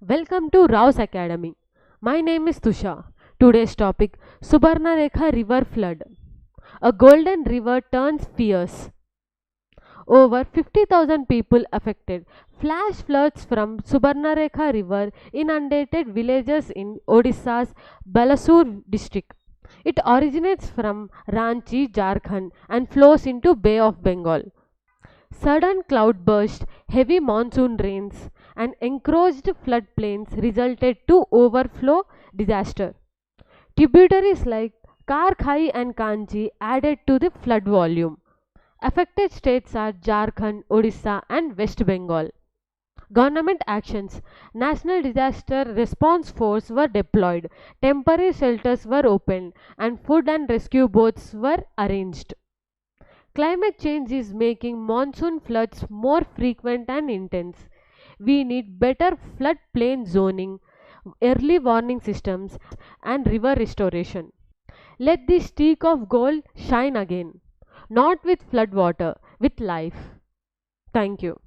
Welcome to Raos Academy. My name is Tusha. Today's topic Subarnarekha River Flood. A golden river turns fierce. Over 50,000 people affected. Flash floods from Subarnarekha River inundated villages in Odisha's Balasore district. It originates from Ranchi, Jharkhand and flows into Bay of Bengal. Sudden cloudburst, heavy monsoon rains, and encroached floodplains resulted to overflow disaster. Tributaries like Karkhai and Kanji added to the flood volume. Affected states are Jharkhand, Odisha, and West Bengal. Government actions. National Disaster Response Force were deployed, temporary shelters were opened, and food and rescue boats were arranged. Climate change is making monsoon floods more frequent and intense. We need better floodplain zoning, early warning systems, and river restoration. Let the streak of gold shine again, not with flood water, with life. Thank you.